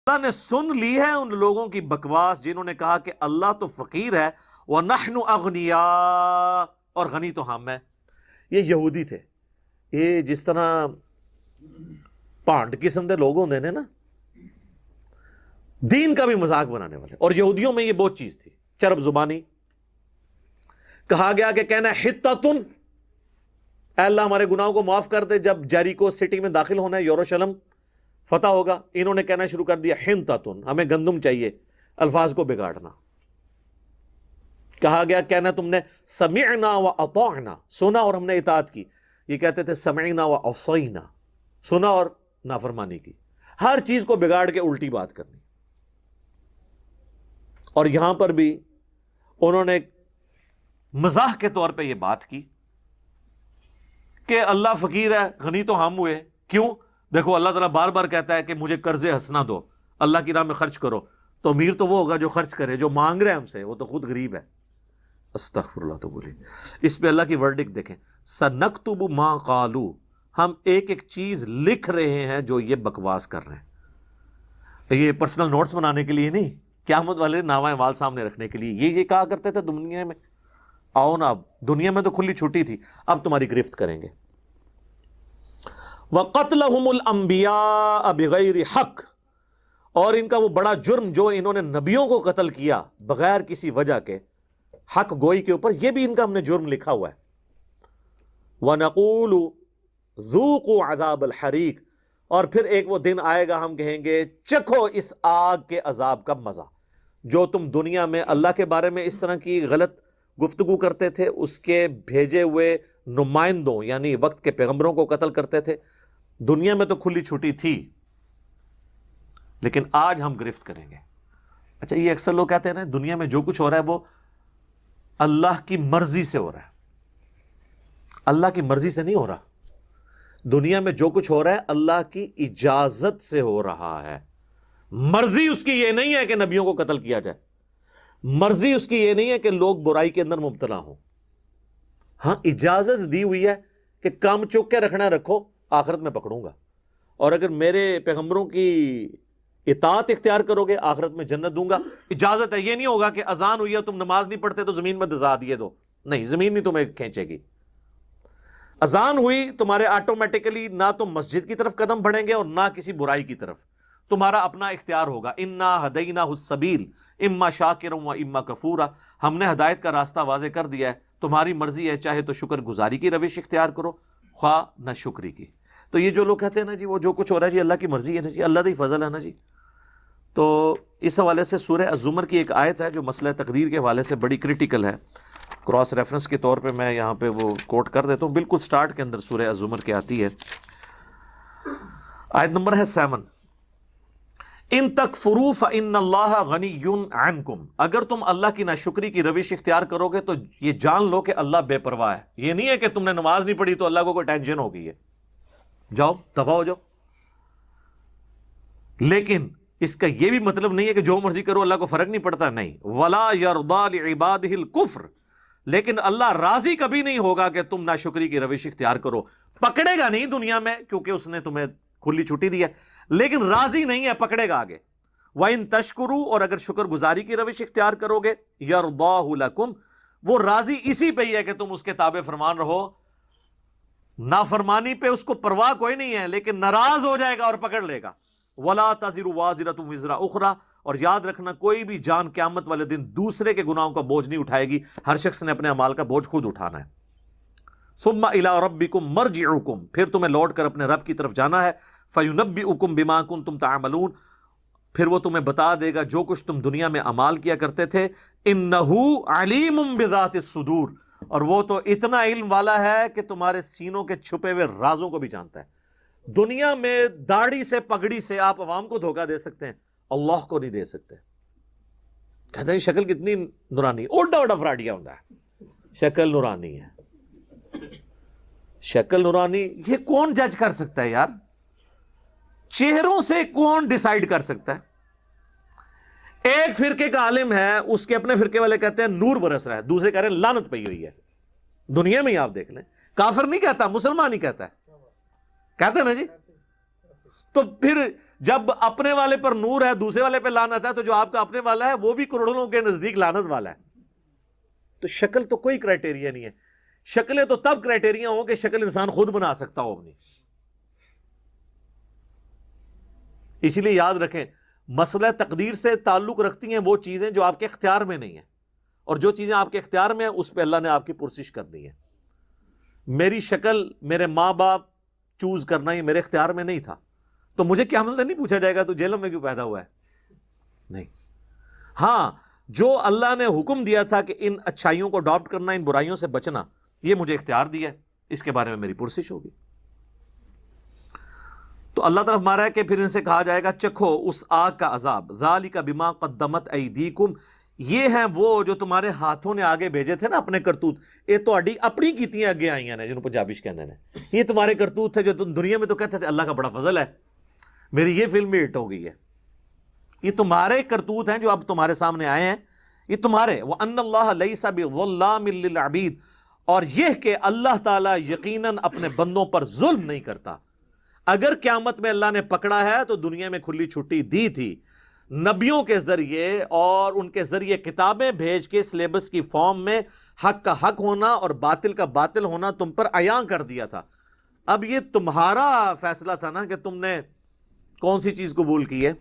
اللہ نے سن لی ہے ان لوگوں کی بکواس جنہوں نے کہا کہ اللہ تو فقیر ہے وَنَحْنُ أَغْنِيَاء، اور غنی تو ہم ہیں۔ یہ یہودی تھے، یہ جس طرح پانڈ قسم کے لوگ ہوندے نے نا، دین کا بھی مذاق بنانے والے، اور یہودیوں میں یہ بہت چیز تھی، چرب زبانی۔ کہا گیا کہ کہنا حتتن، اے اللہ ہمارے گناہوں کو معاف کر دے، جب جیریکو سٹی میں داخل ہونا ہے، یروشلم فتح ہوگا، انہوں نے کہنا شروع کر دیا حنتتن، ہمیں گندم چاہیے، الفاظ کو بگاڑنا۔ کہا گیا کہنا تم نے سمعنا و اطعنا، سنا اور ہم نے اطاعت کی، یہ کہتے تھے سمعنا و عصینا، سنا اور نافرمانی کی، ہر چیز کو بگاڑ کے الٹی بات کرنی۔ اور یہاں پر بھی انہوں نے مزاح کے طور پہ یہ بات کی کہ اللہ فقیر ہے، غنی تو ہم ہوئے، کیوں؟ دیکھو اللہ تعالیٰ بار بار کہتا ہے کہ مجھے قرض حسنہ دو، اللہ کی راہ میں خرچ کرو، تو امیر تو وہ ہوگا جو خرچ کرے، جو مانگ رہے ہیں ہم سے وہ تو خود غریب ہے۔ استغفر اللہ، تو بولی اس پہ اللہ کی ورڈکٹ دیکھیں، سنکتب ما قالو، ہم ایک ایک چیز لکھ رہے ہیں جو یہ بکواس کر رہے ہیں۔ یہ پرسنل نوٹس بنانے کے لیے نہیں، قیامت والے نامہ اعمال سامنے رکھنے کے لیے۔ یہ کہا کرتے تھے دنیا میں، آؤ نا، اب دنیا میں تو کھلی چھٹی تھی، اب تمہاری گرفت کریں گے۔ وَقَتْلَهُمُ الْأَنْبِيَاءَ بِغَيْرِ حَقٍّ، اور ان کا وہ بڑا جرم جو انہوں نے نبیوں کو قتل کیا بغیر کسی وجہ کے، حق گوئی کے اوپر، یہ بھی ان کا ہم نے جرم لکھا ہوا ہے۔ وَنَقُولُ ذُوقُوا عَذَابَ الْحَرِيقِ، اور پھر ایک وہ دن آئے گا ہم کہیں گے چکھو اس آگ کے عذاب کا مزہ۔ جو تم دنیا میں اللہ کے بارے میں اس طرح کی غلط گفتگو کرتے تھے، اس کے بھیجے ہوئے نمائندوں یعنی وقت کے پیغمبروں کو قتل کرتے تھے، دنیا میں تو کھلی چھٹی تھی، لیکن آج ہم گرفت کریں گے۔ اچھا، یہ اکثر لوگ کہتے ہیں نا دنیا میں جو کچھ ہو رہا ہے وہ اللہ کی مرضی سے ہو رہا ہے۔ اللہ کی مرضی سے نہیں ہو رہا، دنیا میں جو کچھ ہو رہا ہے اللہ کی اجازت سے ہو رہا ہے۔ مرضی اس کی یہ نہیں ہے کہ نبیوں کو قتل کیا جائے، مرضی اس کی یہ نہیں ہے کہ لوگ برائی کے اندر مبتلا ہوں۔ ہاں، اجازت دی ہوئی ہے کہ کام چوک کے رکھنا رکھو، آخرت میں پکڑوں گا، اور اگر میرے پیغمبروں کی اطاعت اختیار کرو گے آخرت میں جنت دوں گا۔ اجازت ہے، یہ نہیں ہوگا کہ اذان ہوئی ہے تم نماز نہیں پڑھتے تو زمین میں دزا دیے دو، نہیں، زمین نہیں تمہیں کھینچے گی۔ اذان ہوئی تمہارے آٹومیٹکلی نہ تم مسجد کی طرف قدم بڑھیں گے اور نہ کسی برائی کی طرف، تمہارا اپنا اختیار ہوگا۔ انا ہدیناہ السبیل اما شاکرا و اما کفورا، ہم نے ہدایت کا راستہ واضح کر دیا ہے، تمہاری مرضی ہے، چاہے تو شکر گزاری کی روش اختیار کرو، خواہ نہ شکری کی۔ تو یہ جو لوگ کہتے ہیں نا جی وہ جو کچھ ہو رہا ہے جی اللہ کی مرضی ہے نا جی، اللہ کا ہی فضل ہے نا جی، تو اس حوالے سے سورہ الزمر کی ایک آیت ہے جو مسئلہ تقدیر کے حوالے سے بڑی کریٹیکل ہے، کراس ریفرنس کے طور پہ میں یہاں پہ وہ کوٹ کر دیتا ہوں، بالکل سٹارٹ کے اندر سورہ الزمر کی آتی ہے، آیت نمبر ہے 7۔ ان تکفروا فإن اللہ غنی عنکم، اگر تم اللہ کی ناشکری کی روش اختیار کرو گے تو یہ جان لو کہ اللہ بے پرواہ ہے۔ یہ نہیں ہے کہ تم نے نماز نہیں پڑھی تو اللہ کو کوئی ٹینشن ہو گئی ہے، جاؤ دفع ہو جاؤ۔ لیکن اس کا یہ بھی مطلب نہیں ہے کہ جو مرضی کرو اللہ کو فرق نہیں پڑتا، نہیں۔ ولا یرضی لعبادہ الکفر، لیکن اللہ راضی کبھی نہیں ہوگا کہ تم ناشکری کی روش اختیار کرو، پکڑے گا نہیں دنیا میں کیونکہ اس نے تمہیں کھلی چھٹی دی ہے، لیکن راضی نہیں ہے، پکڑے گا آگے۔ وَإِن تَشْكُرُوا، اور اگر شکر گزاری کی روش اختیار کرو گے، يَرْضَاهُ لَكُمْ، وہ راضی اسی پہ ہی ہے کہ تم اس کے تابع فرمان رہو، نافرمانی پہ اس کو پرواہ کوئی نہیں ہے، لیکن ناراض ہو جائے گا اور پکڑ لے گا۔ وَلَا تَزِرُ وَازِرَةٌ وِزْرَ أُخْرَى، اور یاد رکھنا کوئی بھی جان قیامت والے دن دوسرے کے گناہوں کا بوجھ نہیں اٹھائے گی، ہر شخص نے اپنے اعمال کا بوجھ خود اٹھانا ہے۔ ثم الى ربکم مرجعکم، پھر تمہیں لوٹ کر اپنے رب کی طرف جانا ہے، فینبئکم بما کنتم تعملون، پھر وہ تمہیں بتا دے گا جو کچھ تم دنیا میں اعمال کیا کرتے تھے۔ انہ علیم بذات الصدور، اور وہ تو اتنا علم والا ہے کہ تمہارے سینوں کے چھپے ہوئے رازوں کو بھی جانتا ہے۔ دنیا میں داڑھی سے پگڑی سے آپ عوام کو دھوکہ دے سکتے ہیں، اللہ کو نہیں دے سکتے۔ کہتے ہیں شکل کتنی نورانی، اوڈا اوڈا فراڈیا ہوتا ہے، شکل نورانی ہے، شکل نورانی، یہ کون جج کر سکتا ہے یار؟ چہروں سے کون ڈیسائیڈ کر سکتا ہے؟ ایک فرقے کا عالم ہے، اس کے اپنے فرقے والے کہتے ہیں نور برس رہا ہے، دوسرے کہہ رہے ہیں لعنت پئی ہوئی ہے۔ دنیا میں ہی آپ دیکھ لیں، کافر نہیں کہتا، مسلمان ہی کہتا ہے، کہتا ہے نا جی۔ تو پھر جب اپنے والے پر نور ہے دوسرے والے پہ لعنت ہے، تو جو آپ کا اپنے والا ہے وہ بھی کروڑوں کے نزدیک لعنت والا ہے. تو شکل تو کوئی کرائٹیریا نہیں ہے. شکلیں تو تب کرائٹیریا ہو کہ شکل انسان خود بنا سکتا ہو اپنی. اسی لیے یاد رکھیں مسئلہ تقدیر سے تعلق رکھتی ہیں وہ چیزیں جو آپ کے اختیار میں نہیں ہیں، اور جو چیزیں آپ کے اختیار میں ہیں اس پہ اللہ نے آپ کی پرسش کرنی ہے. میری شکل میرے ماں باپ چوز کرنا یہ میرے اختیار میں نہیں تھا، تو مجھے قیامت میں نہیں پوچھا جائے گا تو جیلوں میں کیوں پیدا ہوا ہے. نہیں. ہاں جو اللہ نے حکم دیا تھا کہ ان اچھائیوں کو اڈاپٹ کرنا، ان برائیوں سے بچنا، یہ مجھے اختیار دیا ہے، اس کے بارے میں میری پرسش ہوگی. تو اللہ طرف مارا ہے کہ پھر ان سے کہا جائے گا چکھو اس آگ کا عذاب، ذالک بما قدمت ایدیکم، یہ ہیں وہ جو تمہارے ہاتھوں نے آگے بھیجے تھے نا اپنے کرتوت. یہ تو اپنی کیتیاں اگے آئی ہیں جنہوں پنجابی کہتے ہیں، یہ تمہارے کرتوت تھے جو تم دنیا میں تو کہتے تھے اللہ کا بڑا فضل ہے میری یہ فلم بھی ہٹ ہو گئی ہے. یہ تمہارے کرتوت ہیں جو اب تمہارے سامنے آئے ہیں، یہ تمہارے. وَأَنَّ اللَّهَ لَيْسَ بِظَلَّامٍ لِّلْعَبِيدِ، اور یہ کہ اللہ تعالیٰ یقیناً اپنے بندوں پر ظلم نہیں کرتا. اگر قیامت میں اللہ نے پکڑا ہے تو دنیا میں کھلی چھٹی دی تھی نبیوں کے ذریعے، اور ان کے ذریعے کتابیں بھیج کے سلیبس کی فارم میں حق کا حق ہونا اور باطل کا باطل ہونا تم پر عیاں کر دیا تھا. اب یہ تمہارا فیصلہ تھا نا کہ تم نے کون سی چیز قبول کی ہے.